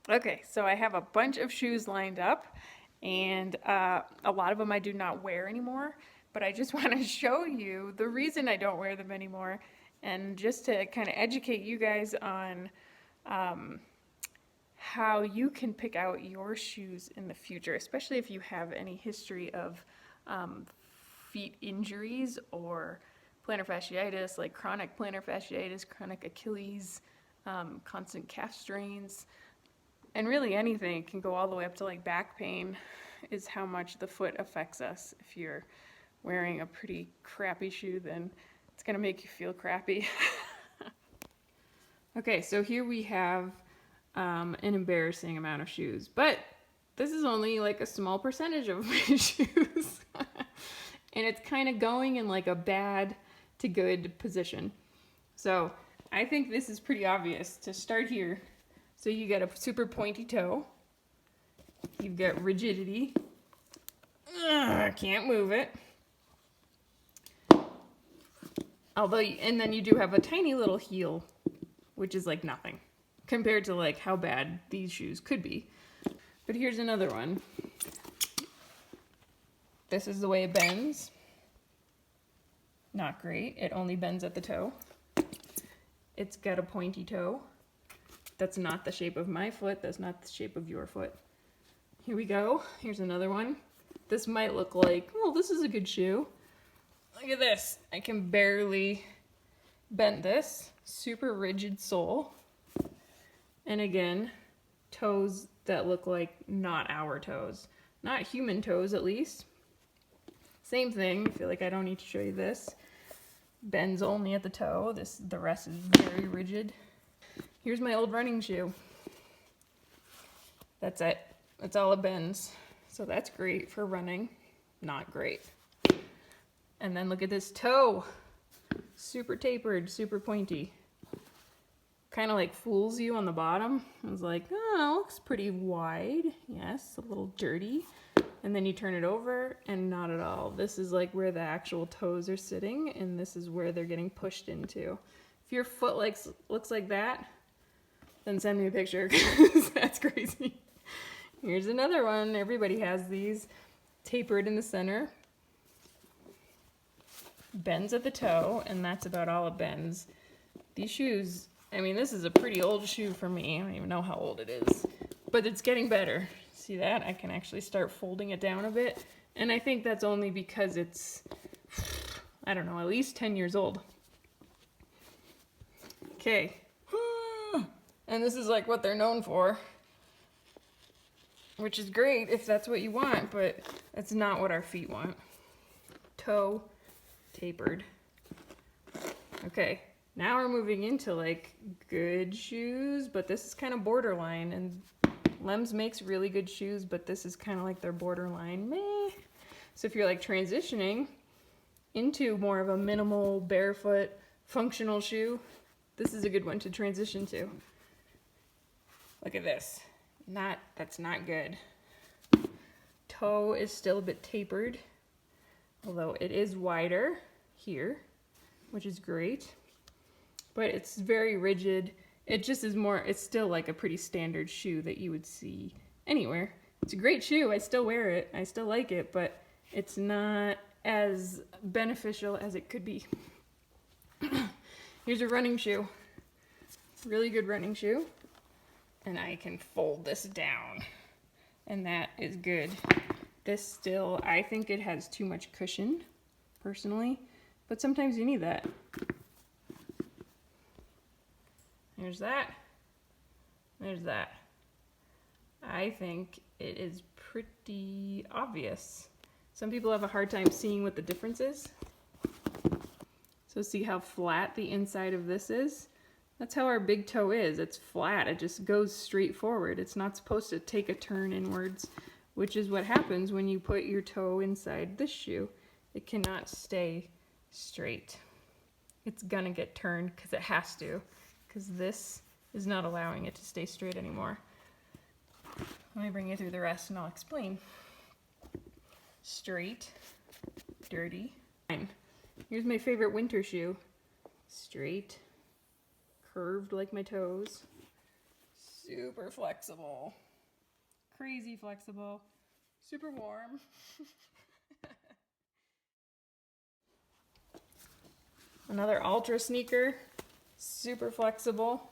Okay, so I have a bunch of shoes lined up, and a lot of them I do not wear anymore, but I just want to show you the reason I don't wear them anymore, and just to kind of educate you guys on um, how you can pick out your shoes in the future, especially if you have any history of um, feet injuries or plantar fasciitis, like chronic plantar fasciitis, chronic Achilles, constant calf strains, and really anything. It can go all the way up to like back pain, is how much the foot affects us. If you're wearing a pretty crappy shoe, then it's going to make you feel crappy. Okay, so here we have an embarrassing amount of shoes, but this is only like a small percentage of my shoes. And it's kind of going in like a bad to good position. So I think this is pretty obvious to start here. So you get a super pointy toe. You've got rigidity. Can't move it. Although, and then you do have a tiny little heel, which is like nothing compared to like how bad these shoes could be. But here's another one. This is the way it bends. Not great. It only bends at the toe. It's got a pointy toe. That's not the shape of my foot. That's not the shape of your foot. Here we go. Here's another one. This might look like, oh, this is a good shoe. Look at this. I can barely bend this. Super rigid sole. And again, toes that look like not our toes. Not human toes, at least. Same thing. I feel like I don't need to show you this. Bends only at the toe. The rest is very rigid. Here's my old running shoe. That's it. That's all it bends. So that's great for running. Not great. And then look at this toe. Super tapered, super pointy. Kind of like fools you on the bottom. I was like, oh, looks pretty wide. Yes, a little dirty. And then you turn it over and not at all. This is like where the actual toes are sitting, and this is where they're getting pushed into. If your foot looks like that, then send me a picture, because that's crazy. Here's another one. Everybody has these. Tapered in the center. Bends at the toe, and that's about all it bends. These shoes, I mean, this is a pretty old shoe for me. I don't even know how old it is. But it's getting better. See that? I can actually start folding it down a bit. And I think that's only because it's, I don't know, at least 10 years old. Okay. And this is like what they're known for. Which is great if that's what you want, but that's not what our feet want. Toe tapered. Okay, now we're moving into like good shoes, but this is kind of borderline, and Lems makes really good shoes, but this is kind of like their borderline meh. So if you're like transitioning into more of a minimal barefoot functional shoe, this is a good one to transition to. Look at this. That's not good. Toe is still a bit tapered, although it is wider here, which is great. But it's very rigid. It just is more, it's still like a pretty standard shoe that you would see anywhere. It's a great shoe. I still wear it. I still like it, but it's not as beneficial as it could be. Here's a running shoe. Really good running shoe. And I can fold this down, and that is good. This still, I think it has too much cushion, personally, but sometimes you need that. There's that. There's that. I think it is pretty obvious. Some people have a hard time seeing what the difference is. So see how flat the inside of this is? That's how our big toe is. It's flat. It just goes straight forward. It's not supposed to take a turn inwards, which is what happens when you put your toe inside this shoe. It cannot stay straight. It's gonna get turned because it has to, because this is not allowing it to stay straight anymore. Let me bring you through the rest and I'll explain. Straight, dirty. Fine. Here's my favorite winter shoe. Straight, curved like my toes, super flexible. Crazy flexible. Super warm. Another Ultra sneaker. Super flexible.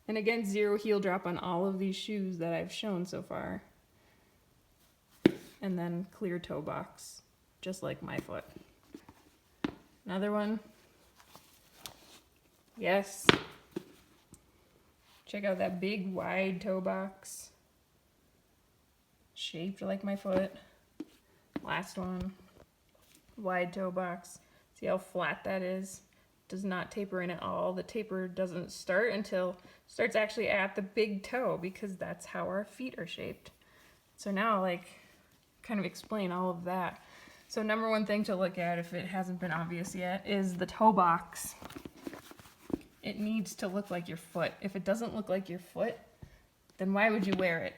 And again, 0 heel drop on all of these shoes that I've shown so far. And then clear toe box, just like my foot. Another one. Yes. Check out that big wide toe box. Shaped like my foot. Last one. Wide toe box. See how flat that is? Does not taper in at all. The taper doesn't start until starts actually at the big toe, because that's how our feet are shaped. So now, like, kind of explain all of that. So number one thing to look at, if it hasn't been obvious yet, is the toe box. It needs to look like your foot. If it doesn't look like your foot, then why would you wear it?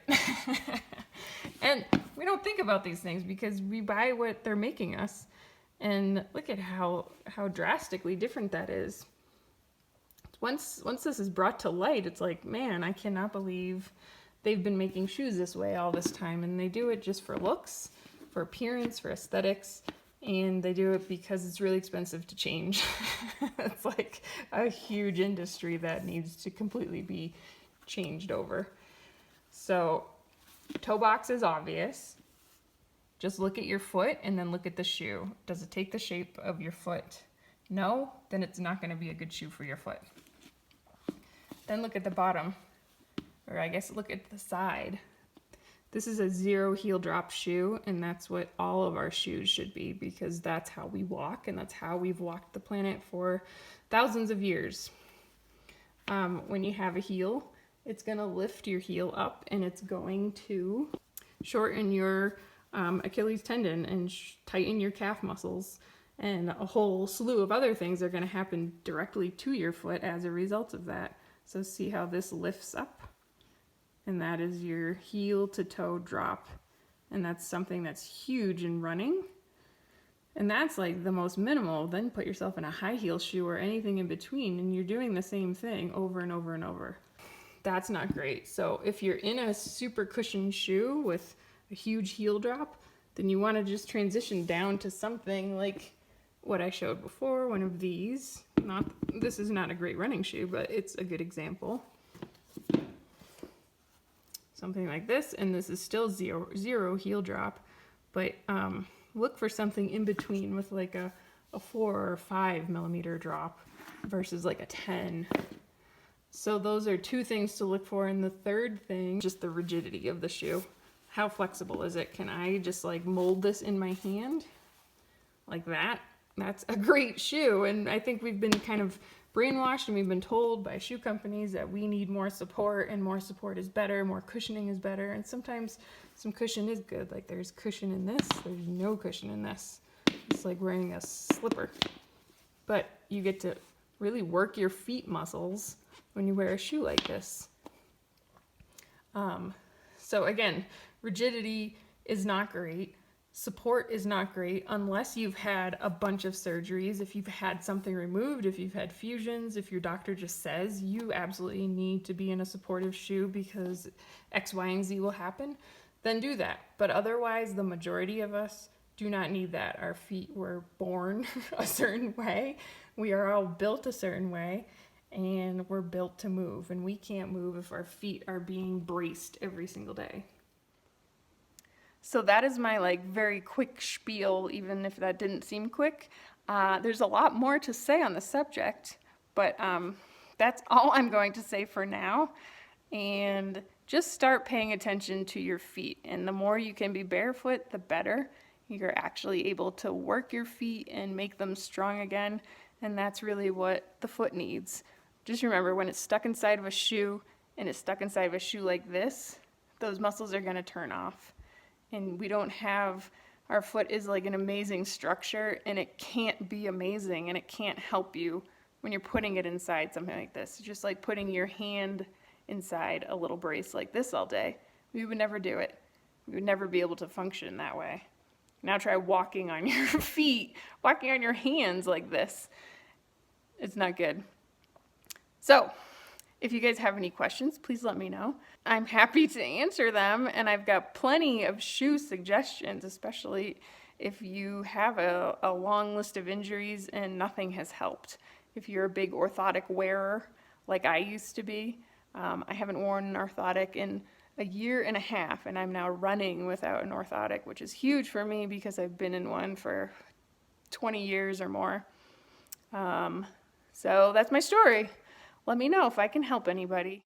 And we don't think about these things because we buy what they're making us. And look at how drastically different that is. Once this is brought to light, it's like, man, I cannot believe they've been making shoes this way all this time. And they do it just for looks, for appearance, for aesthetics. And they do it because it's really expensive to change. It's like a huge industry that needs to completely be changed over. So toe box is obvious. Just look at your foot and then look at the shoe. Does it take the shape of your foot? No, then it's not going to be a good shoe for your foot. Then look at the bottom, or I guess look at the side. This is a 0 heel drop shoe, and that's what all of our shoes should be, because that's how we walk, and that's how we've walked the planet for thousands of years. When you have a heel, it's going to lift your heel up, and it's going to shorten your Achilles tendon and tighten your calf muscles, and a whole slew of other things are going to happen directly to your foot as a result of that. So see how this lifts up? And that is your heel to toe drop. And that's something that's huge in running. And that's like the most minimal. Then put yourself in a high heel shoe or anything in between, and you're doing the same thing over and over and over. That's not great. So if you're in a super cushioned shoe with a huge heel drop, then you want to just transition down to something like what I showed before, one of these. This is not a great running shoe, but it's a good example. Something like this, and this is still zero heel drop, but look for something in between with like a 4 or 5 millimeter drop versus like a 10. So those are two things to look for. And the third thing, just the rigidity of the shoe. How flexible is it? Can I just like mold this in my hand like that? That's a great shoe. And I think we've been kind of brainwashed, and we've been told by shoe companies that we need more support, and more support is better, more cushioning is better. And sometimes some cushion is good. Like there's cushion in this, there's no cushion in this. It's like wearing a slipper. But you get to really work your feet muscles when you wear a shoe like this. So again, rigidity is not great. Support is not great unless you've had a bunch of surgeries, if you've had something removed, if you've had fusions, if your doctor just says you absolutely need to be in a supportive shoe because X, Y, and Z will happen, then do that. But otherwise, the majority of us do not need that. Our feet were born a certain way. We are all built a certain way, and we're built to move. And we can't move if our feet are being braced every single day. So that is my like very quick spiel, even if that didn't seem quick. There's a lot more to say on the subject, but that's all I'm going to say for now. And just start paying attention to your feet. And the more you can be barefoot, the better. You're actually able to work your feet and make them strong again. And that's really what the foot needs. Just remember, when it's stuck inside of a shoe, and it's stuck inside of a shoe like this, those muscles are going to turn off. And we don't have, our foot is like an amazing structure, and it can't be amazing, and it can't help you when you're putting it inside something like this. It's just like putting your hand inside a little brace like this all day. We would never do it. We would never be able to function that way. Now try walking on your feet, walking on your hands like this. It's not good. So If you guys have any questions, please let me know. I'm happy to answer them, and I've got plenty of shoe suggestions, especially if you have a long list of injuries and nothing has helped. If you're a big orthotic wearer, like I used to be, I haven't worn an orthotic in a year and a half, and I'm now running without an orthotic, which is huge for me because I've been in one for 20 years or more. So that's my story. Let me know if I can help anybody.